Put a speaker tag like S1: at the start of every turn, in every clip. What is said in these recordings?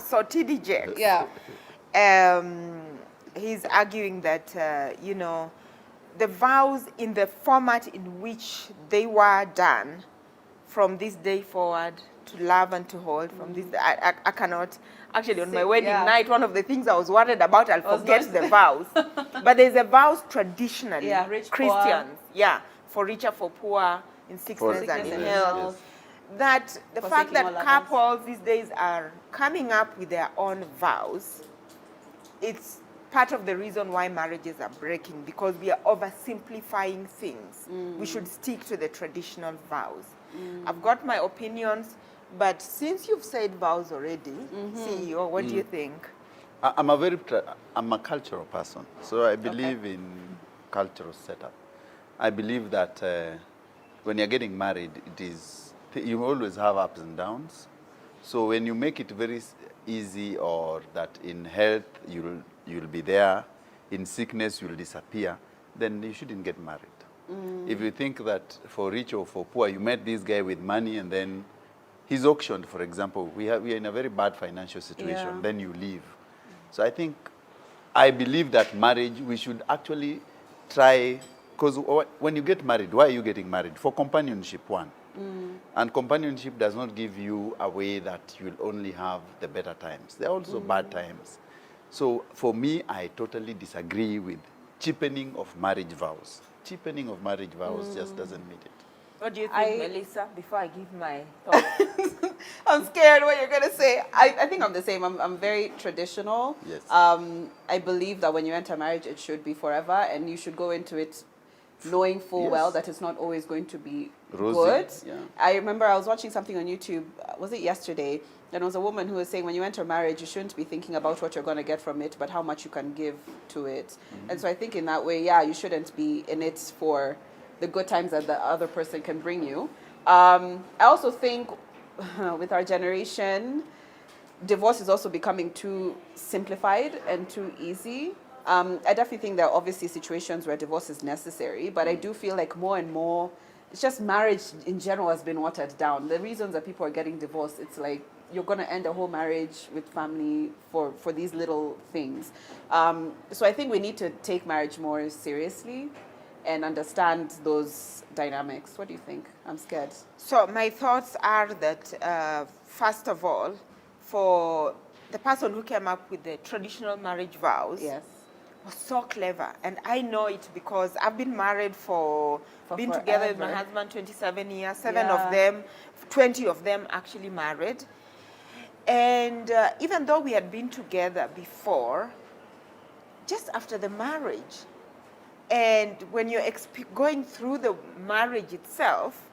S1: So TD Jakes, he's arguing that, you know, the vows in the format in which they were done from this day forward to love and to hold from this day, I cannot, actually on my wedding night, one of the things I was worried about, I'll forget the vows. But there's a vows traditionally,
S2: rich,
S1: Christians,
S2: poor.
S1: for richer, for poor, in sickness and in health.
S2: Yes.
S1: That the fact that couples these days are coming up with their own vows, it's part of the reason why marriages are breaking, because we are oversimplifying things. We should stick to the traditional vows. I've got my opinions, but since you've said vows already, CEO, what do you think?
S3: I'm a cultural person, so I believe in cultural setup. I believe that when you're getting married, you always have ups and downs. So when you make it very easy, or that in health you'll be there, in sickness you'll disappear, then you shouldn't get married. If you think that for rich or for poor, you met this guy with money and then he's auctioned, for example, we are in a very bad financial situation, then you leave. So I believe that marriage, we should actually try, because when you get married, why are you getting married? For companionship, one. And companionship does not give you a way that you'll only have the better times. There are also bad times. So for me, I totally disagree with cheapening of marriage vows. Cheapening of marriage vows just doesn't meet it.
S1: What do you think, Melissa, before I give my thoughts? I'm scared what you're going to say.
S2: I think I'm the same. I'm very traditional.
S3: Yes.
S2: I believe that when you enter marriage, it should be forever, and you should go into it knowing full well that it's not always going to be
S3: rosy,
S2: good.
S3: Yeah.
S2: I remember I was watching something on YouTube, was it yesterday? And it was a woman who was saying when you enter marriage, you shouldn't be thinking about what you're going to get from it, but how much you can give to it. And so I think in that way, you shouldn't be in it for the good times that the other person can bring you. I also think with our generation, divorce is also becoming too simplified and too easy. I definitely think there are obviously situations where divorce is necessary, but I do feel like more and more, it's just marriage in general has been watered down. The reasons that people are getting divorced, it's like you're going to end a whole marriage with family for these little things. So I think we need to take marriage more seriously and understand those dynamics. What do you think? I'm scared.
S1: So my thoughts are that, first of all, for the person who came up with the traditional marriage vows, was so clever. And I know it because I've been married been
S2: forever.
S1: Together with my husband 27 years, 7 of them, 20 of them actually married. And even though we had been together before, just after the marriage, and when you're going through the marriage itself,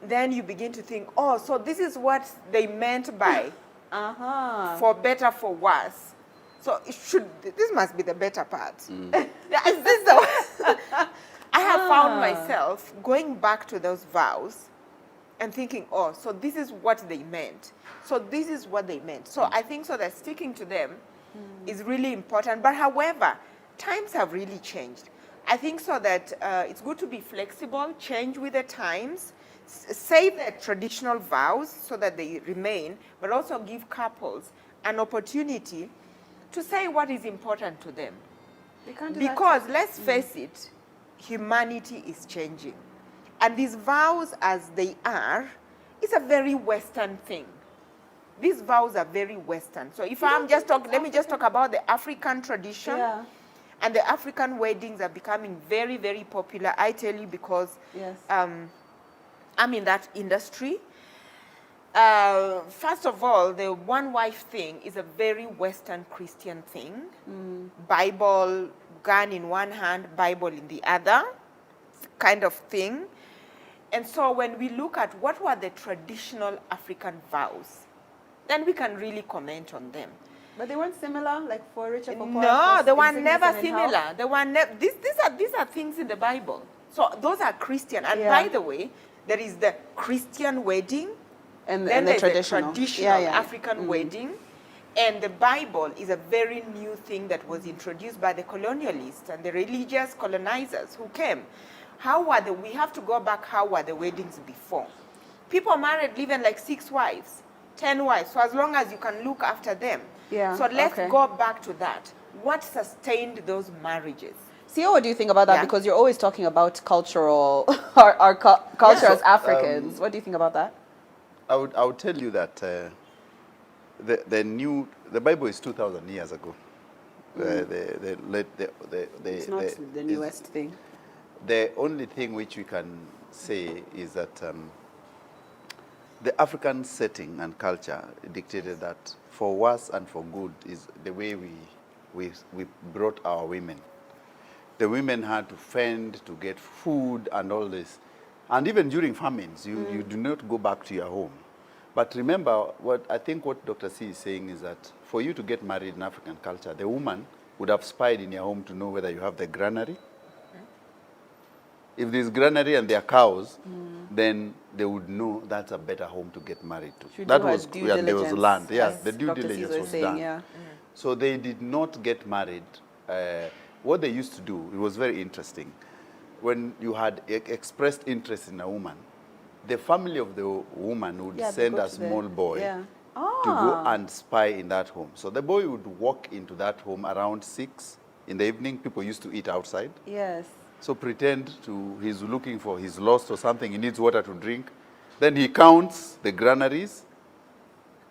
S1: then you begin to think, oh, so this is what they meant by for better, for worse. So this must be the better part. I have found myself going back to those vows and thinking, oh, so this is what they meant. So this is what they meant. So I think so that sticking to them is really important. But however, times have really changed. I think so that it's good to be flexible, change with the times, save the traditional vows so that they remain, but also give couples an opportunity to say what is important to them. Because let's face it, humanity is changing. And these vows as they are, it's a very Western thing. These vows are very Western. So if let me just talk about the African tradition. And the African weddings are becoming very, very popular. I tell you because I'm in that industry. First of all, the one-wife thing is a very Western Christian thing. Bible, gun in one hand, Bible in the other, kind of thing. And so when we look at what were the traditional African vows, then we can really comment on them.
S2: But they weren't similar, like for richer, for poor?
S1: No, they were never similar. They were these are things in the Bible. So those are Christian. And by the way, there is the Christian wedding,
S2: and
S1: then
S2: the
S1: there's
S2: traditional,
S1: the traditional African wedding. And the Bible is a very new thing that was introduced by the colonialists and the religious colonizers who came. We have to go back, how were the weddings before? People married even like 6 wives. 10 wives. So as long as you can look after them.
S2: Yeah,
S1: So let's
S2: okay.
S1: go back to that. What sustained those marriages?
S2: See, what do you think about that?
S1: Yeah.
S2: Because you're always talking about cultural, our culture
S1: Yeah.
S2: as Africans. What do you think about that?
S3: I would tell you that the Bible is 2,000 years ago.
S2: It's not the newest thing.
S3: The only thing which we can say is that the African setting and culture dictated that for worse and for good is the way we brought our women. The women had to fend to get food and all this. And even during famines, you do not go back to your home. But remember, what Dr. C is saying is that for you to get married in African culture, the woman would have spied in your home to know whether you have the granary. If there's granary and there are cows, then they would know that's a better home to get married to.
S2: Should
S3: That
S2: do her
S3: was
S2: due
S3: when there was
S2: diligence,
S3: land. Yes,
S2: as
S3: the due
S2: Dr.
S3: diligence
S2: Caesar
S3: was
S2: saying,
S3: done.
S2: yeah.
S3: So they did not get married. What they used to do, it was very interesting. When you had expressed interest in a woman, the family of the woman would
S2: Yeah, they
S3: send
S2: go
S3: a
S2: to the-
S3: small boy
S2: yeah.
S3: to go and spy in that home. So the boy would walk into that home around 6 in the evening. People used to eat outside.
S2: Yes.
S3: So pretend he's looking for, he's lost or something, he needs water to drink. Then he counts the granaries,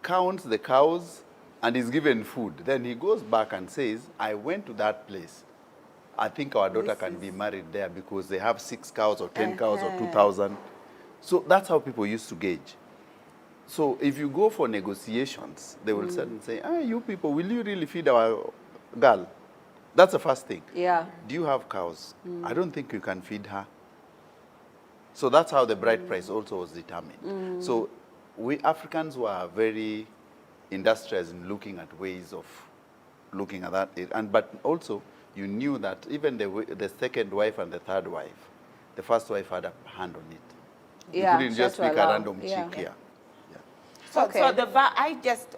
S3: counts the cows, and is given food. Then he goes back and says, I went to that place. I think our daughter can be married there because they have 6 cows or 10 cows or 2,000. So that's how people used to gauge. So if you go for negotiations, they will suddenly say, you people, will you really feed our girl? That's the first thing.
S2: Yeah.
S3: Do you have cows? I don't think you can feed her. So that's how the bride price also was determined. So we Africans were very industrious in looking at ways of looking at that. But also, you knew that even the second wife and the third wife, the first wife had a hand on it.
S2: Yeah,
S3: You couldn't
S2: she had
S3: just
S2: to
S3: pick
S2: allow.
S3: a random
S2: Yeah.
S3: chick here.
S1: So,
S2: Okay.
S1: so I just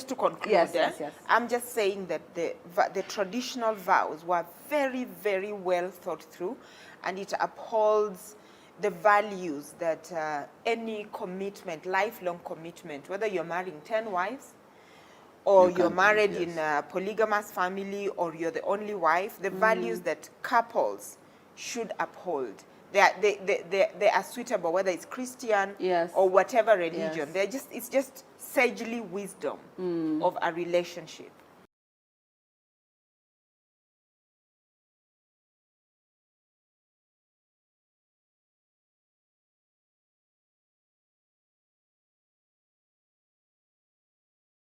S1: to conclude,
S2: Yes, yes, yes.
S1: I'm just saying that the traditional vows were very, very well thought through, and it upholds the values that any commitment, lifelong commitment, whether you're marrying 10 wives, or you're married in a polygamous family, or you're the only wife, the values that couples should uphold. They are suitable, whether it's Christian
S2: Yes.
S1: or whatever religion.
S2: Yes.
S1: It's just sagely wisdom of a relationship.